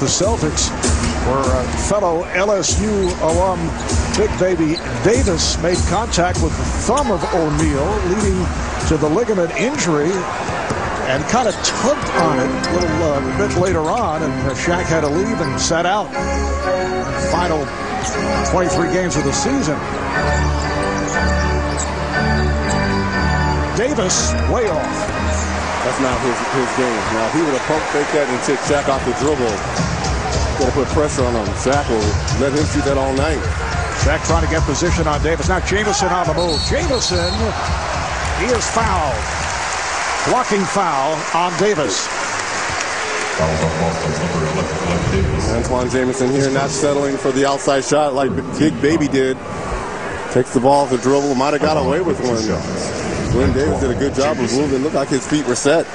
the Celtics where fellow LSU alum Big Baby Davis made contact with the thumb of O'Neal, leading to the ligament injury, and kind of tugged on it a little bit later on, and Shaq had to leave and sat out final 23 games of the season. Davis way off. That's not his game. Now, if he would have pump faked that and took Shaq off the dribble, got to put pressure on him. Shaq will let him shoot that all night. Shaq trying to get position on Davis. Now Jamison on the move. Jamison, he is fouled. Blocking foul on Davis. Antawn Jamison here not settling for the outside shot like Big Baby did. Takes the ball off the dribble. Might have got away with one. Glenn Davis did a good job of moving. Looked like his feet were set.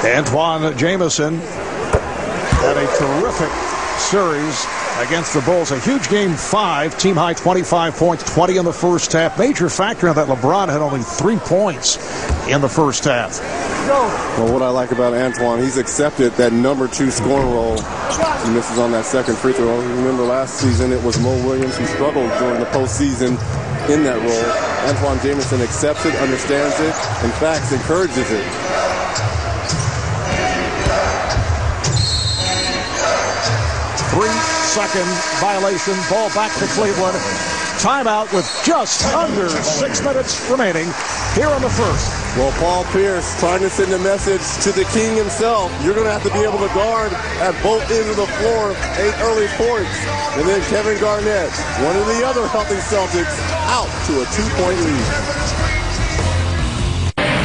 Antawn Jamison had a terrific series against the Bulls. A huge game 5, team high 25 points, 20 in the first half. Major factor in that LeBron had only 3 points in the first half. Well, what I like about Antawn, he's accepted that number 2 scoring role. He misses on that second free throw. Remember last season it was Mo Williams who struggled during the postseason in that role. Antawn Jamison accepts it, understands it, in fact encourages it. Second violation. Ball back to Cleveland. Timeout with just under 6 minutes remaining here on the first. Well, Paul Pierce trying to send a message to the king himself. You're going to have to be able to guard at both ends of the floor, 8 early points. And then Kevin Garnett, one of the other healthy Celtics, out to a 2-point lead.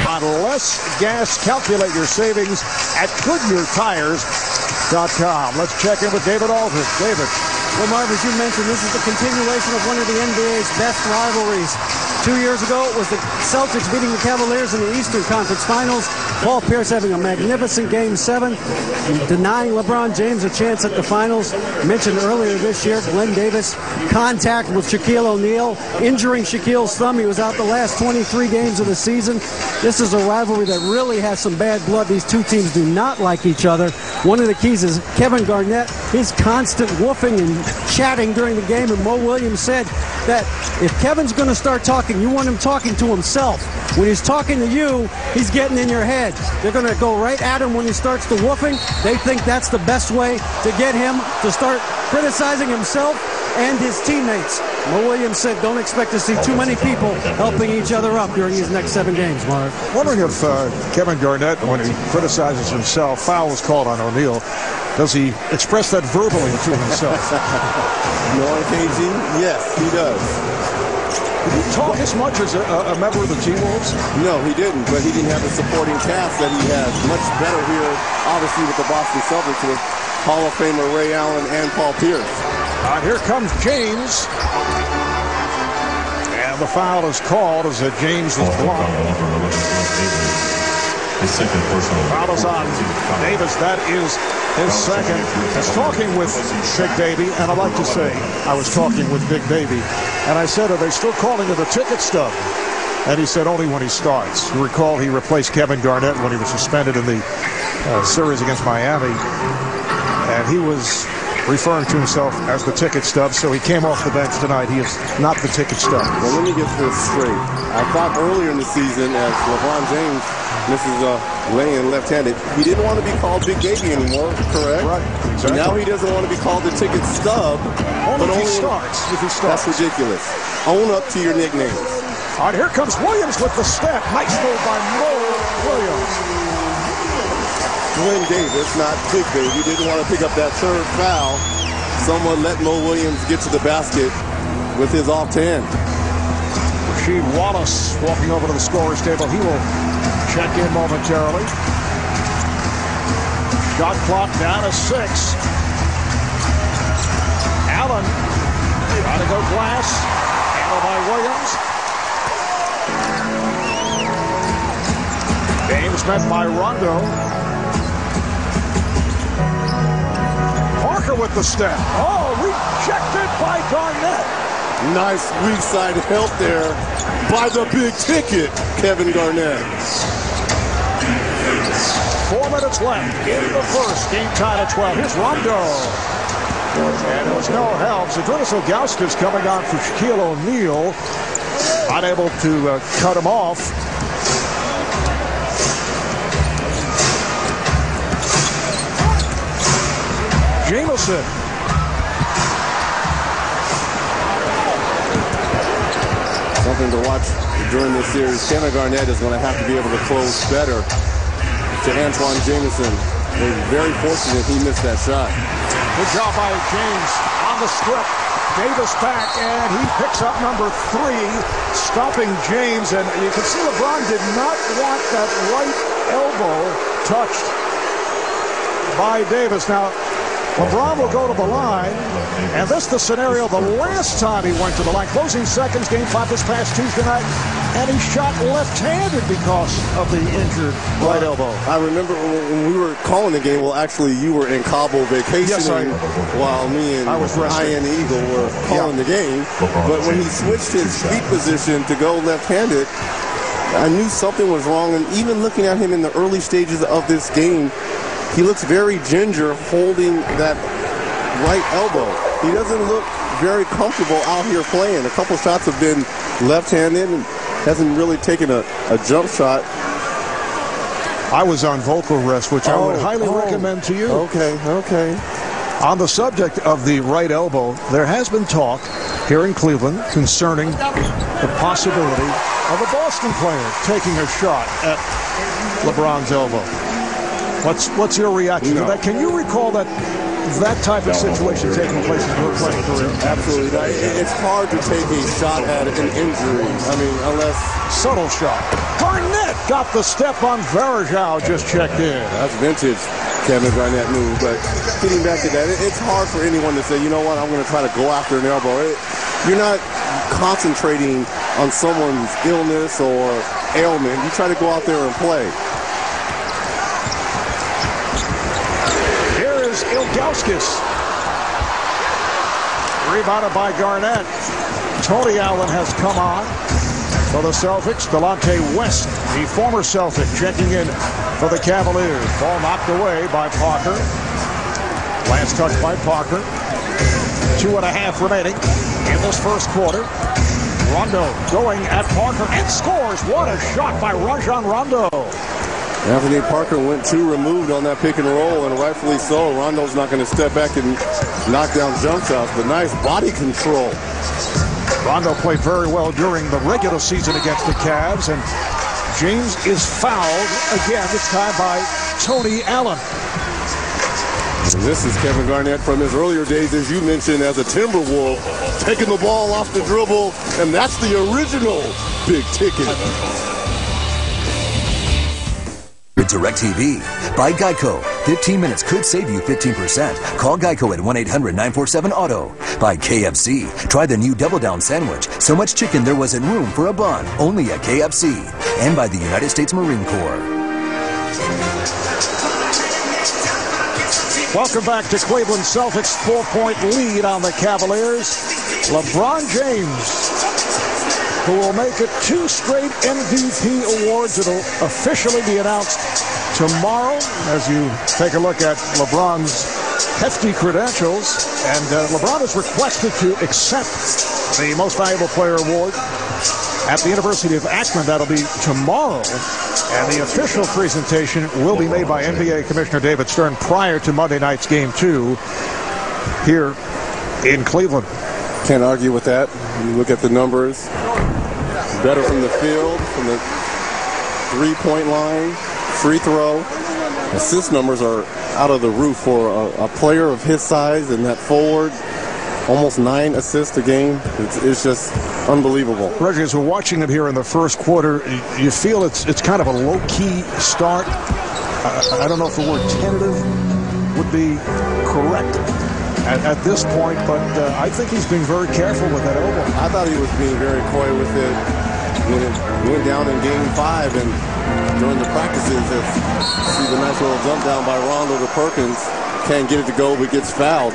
On less gas, calculate your savings at GoodyearTires.com. Let's check in with David Aldridge. David. Well, Marv, as you mentioned, this is the continuation of one of the NBA's best rivalries. 2 years ago, it was the Celtics beating the Cavaliers in the Eastern Conference Finals. Paul Pierce having a magnificent Game 7, denying LeBron James a chance at the Finals. Mentioned earlier this year, Glenn Davis contact with Shaquille O'Neal, injuring Shaquille's thumb. He was out the last 23 games of the season. This is a rivalry that really has some bad blood. These two teams do not like each other. One of the keys is Kevin Garnett, his constant woofing and chatting during the game, and Mo Williams said that if Kevin's going to start talking, you want him talking to himself. When he's talking to you, he's getting in your head. They're going to go right at him when he starts the woofing. They think that's the best way to get him to start criticizing himself and his teammates. Mo Williams said don't expect to see too many people helping each other up during these next 7 games, Marv. Wondering if Kevin Garnett, when he criticizes himself, foul was called on O'Neal, does he express that verbally to himself? Knowing KG, yes, he does. Did he talk as much as a member of the T-Wolves? No, he didn't, but he didn't have the supporting cast that he has. Much better here, obviously, with the Boston Celtics with Hall of Famer Ray Allen and Paul Pierce. Here comes James. And the foul is called as James was blocked. Foul is on Davis. That is his second. I was talking with Big Baby, and I'd like to say I was talking with Big Baby, and I said, are they still calling it a ticket stub? And he said only when he starts. You recall he replaced Kevin Garnett when he was suspended in the series against Miami, and he was referring to himself as the ticket stub, so he came off the bench tonight. He is not the ticket stub. Well, let me get this straight. I thought earlier in the season, as LeBron James misses laying left-handed, he didn't want to be called Big Baby anymore, correct? Right, exactly. Now he doesn't want to be called the ticket stub. Only if he starts. That's ridiculous. Own up to your nicknames. All right, here comes Williams with the step. Nice move by Mo Williams. Glenn Davis, not Big Baby, didn't want to pick up that third foul. Someone let Mo Williams get to the basket with his off 10. Rasheed Wallace walking over to the scorer's table. He will check in momentarily. Shot clock down to 6. Allen trying to go glass. Handled by Williams. James met by Rondo. With the step. Oh, rejected by Garnett. Nice weak side help there by the big ticket, Kevin Garnett. 4 minutes left in the first. Game tied at 12. Here's Rondo. And it was no help. Zydrunas Ilgauskas coming on for Shaquille O'Neal. Unable to cut him off. Jamison. Something to watch during this series. Kevin Garnett is going to have to be able to close better to Antawn Jamison. They're very fortunate he missed that shot. Good job by James on the strip. Davis back, and he picks up number 3, stopping James. And you can see LeBron did not want that right elbow touched by Davis. Now, LeBron will go to the line, and this is the scenario the last time he went to the line. Closing seconds, Game 5 this past Tuesday night, and he shot left-handed because of the injured right elbow. I remember when we were calling the game, well, actually, you were in Cabo vacationing while me and Ian Eagle were calling the game. But when he switched his feet position to go left-handed, I knew something was wrong, and even looking at him in the early stages of this game, he looks very ginger holding that right elbow. He doesn't look very comfortable out here playing. A couple shots have been left-handed and hasn't really taken a jump shot. I was on vocal rest, which I would highly recommend to you. Okay. On the subject of the right elbow, there has been talk here in Cleveland concerning the possibility of a Boston player taking a shot at LeBron's elbow. What's your reaction to that? Can you recall that type of situation taking place in your playing career? Absolutely. It's hard to take a shot at an injury. I mean, unless... Subtle shot. Garnett got the step on Varejao, just checked in. That's vintage Kevin Garnett move. But getting back to that, it's hard for anyone to say, you know what, I'm going to try to go after an elbow. You're not concentrating on someone's illness or ailment. You try to go out there and play. Ilgauskas. Rebounded by Garnett. Tony Allen has come on for the Celtics. Delonte West, the former Celtic, checking in for the Cavaliers. Ball knocked away by Parker. Last touch by Parker. 2.5 remaining in this first quarter. Rondo going at Parker and scores. What a shot by Rajon Rondo. Anthony Parker went 2 removed on that pick and roll, and rightfully so. Rondo's not going to step back and knock down jump shots, but nice body control. Rondo played very well during the regular season against the Cavs, and James is fouled again, this time by Tony Allen. And this is Kevin Garnett from his earlier days, as you mentioned, as a Timberwolf, taking the ball off the dribble, and that's the original big ticket. DirecTV by Geico. 15 minutes could save you 15%. Call Geico at 1-800-947-AUTO. By KFC. Try the new Double Down Sandwich. So much chicken there wasn't room for a bun. Only at KFC. And by the United States Marine Corps. Welcome back to Cleveland. Celtics 4-point lead on the Cavaliers. LeBron James, who will make it 2 straight MVP awards. It'll officially be announced tomorrow as you take a look at LeBron's hefty credentials. And LeBron is requested to accept the Most Valuable Player award at the University of Akron. That'll be tomorrow. And the official presentation will be made by NBA Commissioner David Stern prior to Monday night's Game 2 here in Cleveland. Can't argue with that. You look at the numbers. Better from the field, from the three-point line, free throw. Assist numbers are out of the roof for a player of his size and that forward. Almost 9 assists a game. It's just unbelievable. Reggie, as we're watching it here in the first quarter, you feel it's kind of a low-key start. I don't know if the word tentative would be correct at this point, but I think he's being very careful with that elbow. I thought he was being very coy with it when it went down in Game 5 and during the practices. See the nice little jump down by Rondo to Perkins. Can't get it to go, but gets fouled.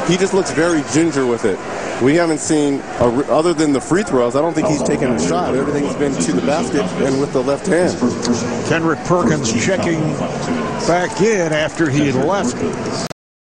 He just looks very ginger with it. We haven't seen, other than the free throws, I don't think he's taken a shot. Everything's been to the basket and with the left hand. Kendrick Perkins checking back in after he left